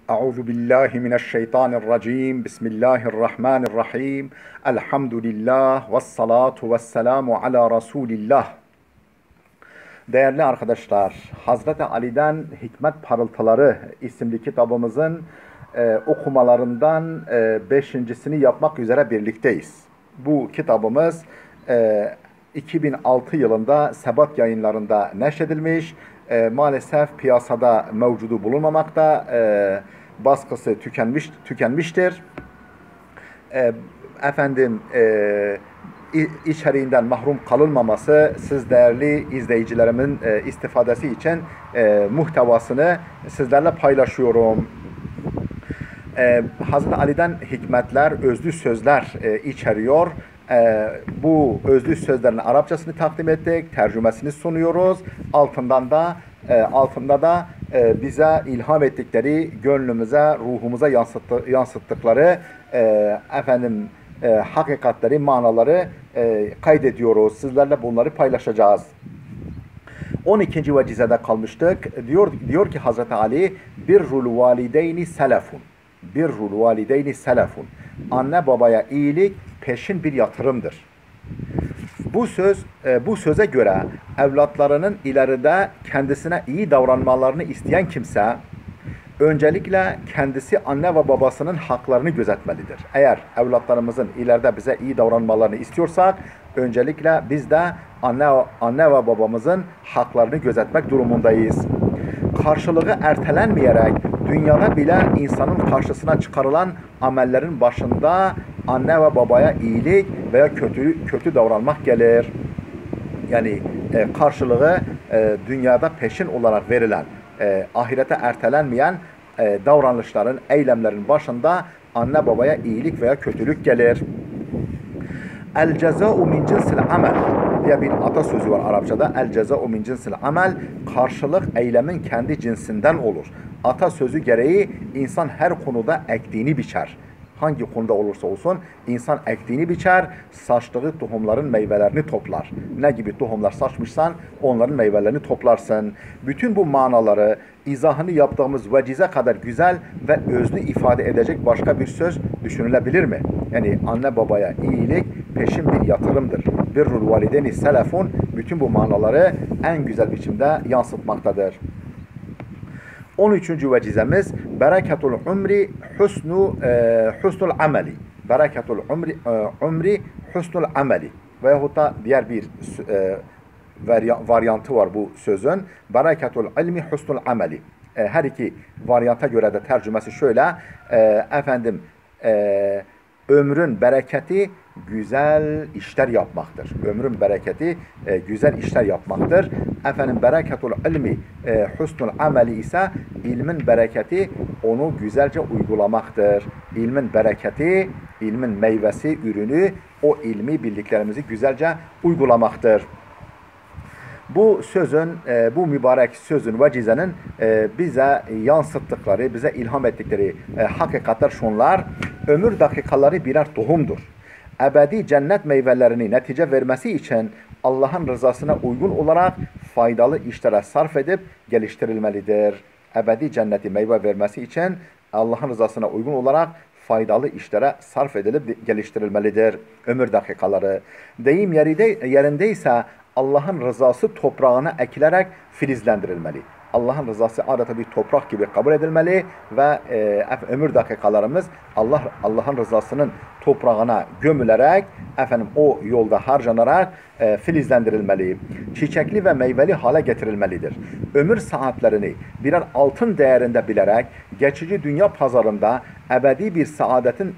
Euzu billahi mineşşeytanirracim. Bismillahirrahmanirrahim. Elhamdülillah ve salatu ve selamu ala Resulillah. Değerli arkadaşlar, Hazreti Ali'den Hikmet Parıltıları isimli kitabımızın okumalarından beşincisini yapmak üzere birlikteyiz. Bu kitabımız 2006 yılında Sebat Yayınları'nda neşredilmiş. Maalesef piyasada mevcudu bulunmamakta. Baskısı tükenmiştir. Efendim içeriğinden mahrum kalınmaması siz değerli izleyicilerimin istifadesi için muhtevasını sizlerle paylaşıyorum. Hazreti Ali'den hikmetler, özlü sözler içeriyor. Bu özlü sözlerin Arapçasını takdim ettik, tercümesini sunuyoruz. Altında da bize ilham ettikleri, gönlümüze, ruhumuza yansıttıkları hakikatleri, manaları kaydediyoruz. Sizlerle bunları paylaşacağız. 12. vecizede kalmıştık. Diyor ki Hazreti Ali, birrul valideyni selefun. Birrul valideyni selefun. Anne babaya iyilik peşin bir yatırımdır. Bu söze göre evlatlarının ileride kendisine iyi davranmalarını isteyen kimse öncelikle kendisi anne ve babasının haklarını gözetmelidir. Eğer evlatlarımızın ileride bize iyi davranmalarını istiyorsak öncelikle biz de anne ve babamızın haklarını gözetmek durumundayız. Karşılığı ertelenmeyerek dünyada bile insanın karşısına çıkarılan amellerin başında anne ve babaya iyilik veya kötü davranmak gelir. Yani karşılığı dünyada peşin olarak verilen, ahirete ertelenmeyen davranışların, eylemlerin başında anne babaya iyilik veya kötülük gelir. El cezâ'u min cinsil amel diye bir atasözü var Arapçada. El cezâ'u min cinsil amel, karşılık eylemin kendi cinsinden olur. Atasözü gereği insan her konuda ektiğini biçer. Hangi konuda olursa olsun insan ektiğini biçer, saçtığı tohumların meyvelerini toplar. Ne gibi tohumlar saçmışsan onların meyvelerini toplarsın. Bütün bu manaları, izahını yaptığımız vecize kadar güzel ve özlü ifade edecek başka bir söz düşünülebilir mi? Yani anne babaya iyilik peşin bir yatırımdır. Birrul valideyni selefun bütün bu manaları en güzel biçimde yansıtmaktadır. 13. vecizemiz bereketul umri husnul ameli. Bereketul umri husnul ameli. Veyahut da diğer bir varyantı var bu sözün. Bereketul ilmi husnul ameli. Her iki varyanta göre de tercümesi şöyle. Ömrün bereketi güzel işler yapmaktır. Ömrün bereketi güzel işler yapmaktır. Bereketul ilmi husnul ameli ise ilmin bereketi onu güzelce uygulamaktır. İlmin bereketi, ilmin meyvesi, ürünü o ilmi bildiklerimizi güzelce uygulamaktır. Bu sözün, bu mübarek sözün, vecizenin bize yansıttıkları, bize ilham ettikleri hakikatler şunlar. Ömür dakikaları birer tohumdur. Ebedi cennet meyvelerini netice vermesi için Allah'ın rızasına uygun olarak faydalı işlere sarf edip geliştirilmelidir. Ebedi cenneti meyve vermesi için Allah'ın rızasına uygun olarak faydalı işlere sarf edilip geliştirilmelidir. Ömür dakikaları. Deyim yerindeyse Allah'ın rızası toprağına ekilerek filizlendirilmeli. Allah'ın rızası adeta bir toprak gibi kabul edilmeli ve ömür dakikalarımız Allah'ın rızasının toprağına gömülerek o yolda harcanarak filizlendirilmeli. Çiçekli ve meyveli hale getirilmelidir. Ömür saatlerini birer altın değerinde bilerek geçici dünya pazarında ebedi bir saadetin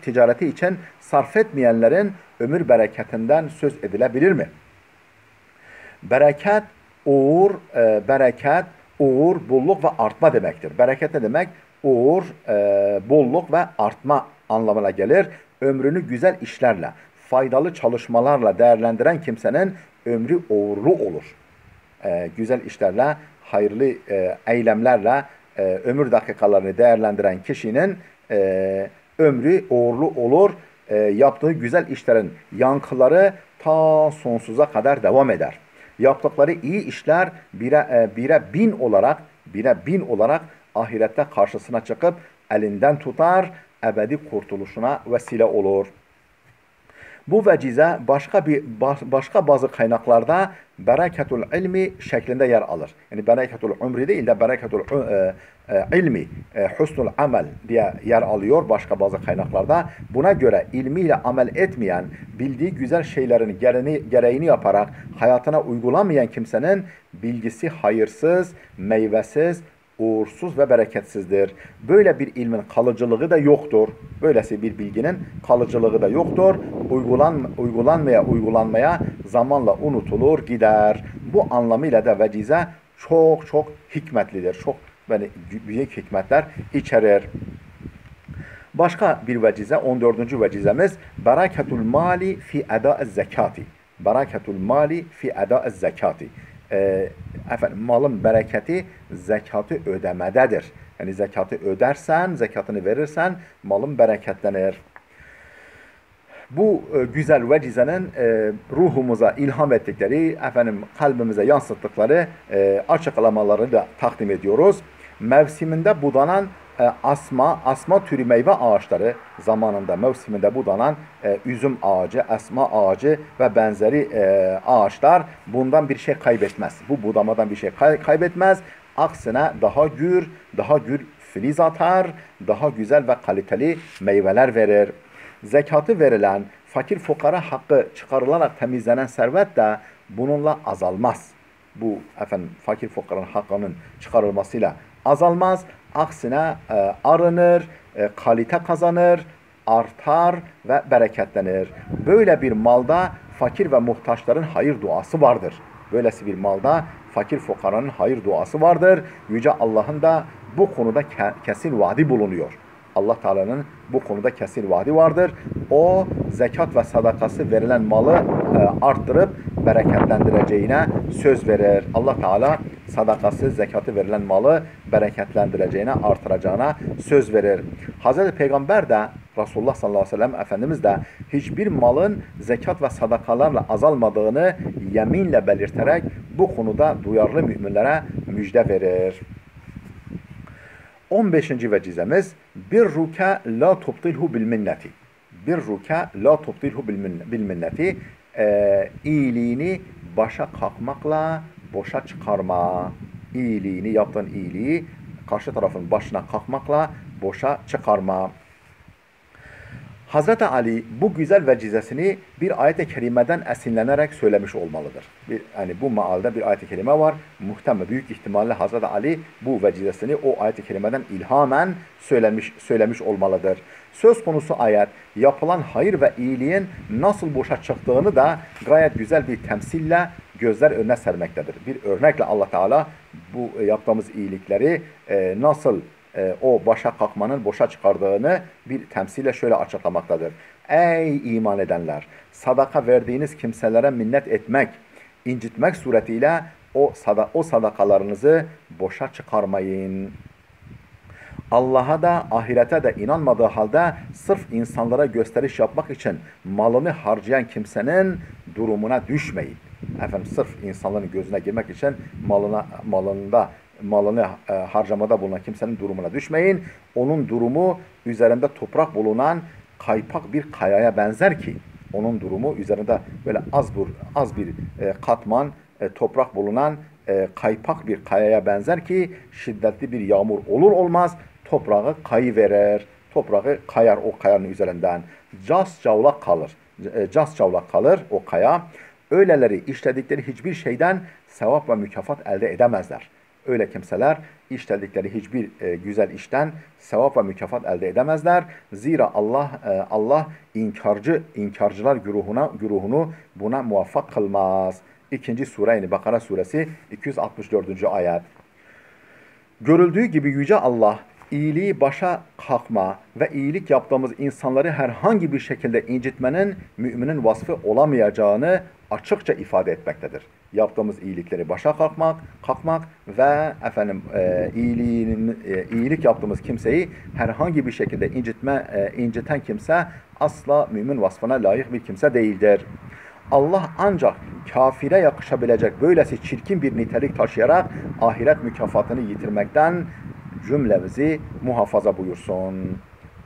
ticareti için sarf etmeyenlerin ömür bereketinden söz edilebilir mi? Bereket, uğur, bolluk ve artma demektir. Bereket ne demek? Uğur, bolluk ve artma anlamına gelir. Ömrünü güzel işlerle, faydalı çalışmalarla değerlendiren kimsenin ömrü uğurlu olur. Güzel işlerle, hayırlı eylemlerle ömür dakikalarını değerlendiren kişinin ömrü uğurlu olur. Yaptığı güzel işlerin yankıları ta sonsuza kadar devam eder. Yaptıkları iyi işler bire bin olarak ahirette karşısına çıkıp elinden tutar, ebedi kurtuluşuna vesile olur. Bu vecize başka bazı kaynaklarda bereketul ilmi şeklinde yer alır. Yani bereketul umri değil de bereketul ilmi, husnul amel diye yer alıyor başka bazı kaynaklarda. Buna göre ilmiyle amel etmeyen, bildiği güzel şeylerin gereğini yaparak hayatına uygulamayan kimsenin bilgisi hayırsız, meyvesiz, uğursuz ve bereketsizdir. Böyle bir ilmin kalıcılığı da yoktur. Böylesi bir bilginin kalıcılığı da yoktur. Uygulanmaya zamanla unutulur, gider. Bu anlamıyla da vecize çok çok hikmetlidir. Çok böyle büyük hikmetler içerir. Başka bir vecize, 14. vecizemiz bereketul mali fi eda'ez zekati. Bereketul mali fi eda'ez zekati. Malın bereketi zekatı ödemededir. Yani zekatı ödersen, zekatını verirsen malın bereketlenir. Bu güzel vecizenin ruhumuza ilham ettikleri, kalbimize yansıttıkları açıklamaları da takdim ediyoruz. Mevsiminde budanan asma türü meyve ağaçları zamanında mevsiminde budanan üzüm ağacı, asma ağacı ve benzeri ağaçlar bundan bir şey kaybetmez. Bu budamadan bir şey kaybetmez. Aksine daha gür filiz atar, daha güzel ve kaliteli meyveler verir. Zekatı verilen fakir fukara hakkı çıkarılarak temizlenen servet de bununla azalmaz. Bu fakir fukaranın hakkının çıkarılmasıyla azalmaz. Aksine arınır, kalite kazanır, artar ve bereketlenir. Böyle bir malda fakir ve muhtaçların hayır duası vardır. Böylesi bir malda fakir fukaranın hayır duası vardır. Yüce Allah'ın da bu konuda kesin vaadi bulunuyor. Allah Teala'nın bu konuda kesin vaadi vardır. O zekat ve sadakası verilen malı arttırıp bereketlendireceğine söz verir. Allah Teala sadakası, zekatı verilen malı bereketlendireceğine, artıracağına söz verir. Hazreti Peygamber de Resulullah sallallahu aleyhi ve sellem Efendimiz de hiçbir malın zekat ve sadakalarla azalmadığını yeminle belirterek bu konuda duyarlı müminlere müjde verir. 15. vecizemiz birruke la tubtilhu bil minneti. Birruke la tubtilhu bil minneti. İyiliğini başa kalkmakla boşa çıkarma. İyiliğini, yaptığın iyiliği karşı tarafın başına kalkmakla boşa çıkarma. Hazreti Ali bu güzel vecizesini bir ayet-i kerimeden esinlenerek söylemiş olmalıdır. Yani bu mealde bir ayet-i kerime var. Muhtemel büyük ihtimalle Hazreti Ali bu vecizesini o ayet-i kerimeden ilhamen söylemiş olmalıdır. Söz konusu ayet yapılan hayır ve iyiliğin nasıl boşa çıktığını da gayet güzel bir temsille gözler önüne sermektedir. Bir örnekle Allah Teala bu yaptığımız iyilikleri nasıl o başa kalkmanın boşa çıkardığını bir temsille şöyle açıklamaktadır. Ey iman edenler! Sadaka verdiğiniz kimselere minnet etmek, incitmek suretiyle o sadakalarınızı boşa çıkarmayın. Allah'a da ahirete de inanmadığı halde sırf insanlara gösteriş yapmak için malını harcayan kimsenin durumuna düşmeyin. Sırf insanların gözüne girmek için malını harcamada bulunan kimsenin durumuna düşmeyin. Onun durumu üzerinde toprak bulunan kaypak bir kayaya benzer ki, onun durumu üzerinde böyle az bir katman toprak bulunan kaypak bir kayaya benzer ki şiddetli bir yağmur olur olmaz toprağı kayıverir. Toprağı kayar o kayanın üzerinden. Cas çavlak kalır o kaya. Öyleleri işledikleri hiçbir şeyden sevap ve mükafat elde edemezler. Öyle kimseler işledikleri hiçbir güzel işten sevap ve mükafat elde edemezler. Zira Allah inkarcılar güruhunu buna muvaffak kılmaz. 2. sure yani Bakara suresi 264. ayet. Görüldüğü gibi Yüce Allah iyiliği başa kalkma ve iyilik yaptığımız insanları herhangi bir şekilde incitmenin müminin vasfı olamayacağını açıkça ifade etmektedir. Yaptığımız iyilikleri başa kalkmak ve iyilik yaptığımız kimseyi herhangi bir şekilde inciten kimse asla mümin vasfına layık bir kimse değildir. Allah ancak kafire yakışabilecek böylesi çirkin bir nitelik taşıyarak ahiret mükafatını yitirmekten cümlemizi muhafaza buyursun.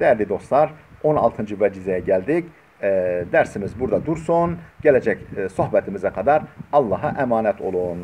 Değerli dostlar, 16. vecizeye geldik. Dersimiz burada dursun. Gelecek sohbetimize kadar Allah'a emanet olun.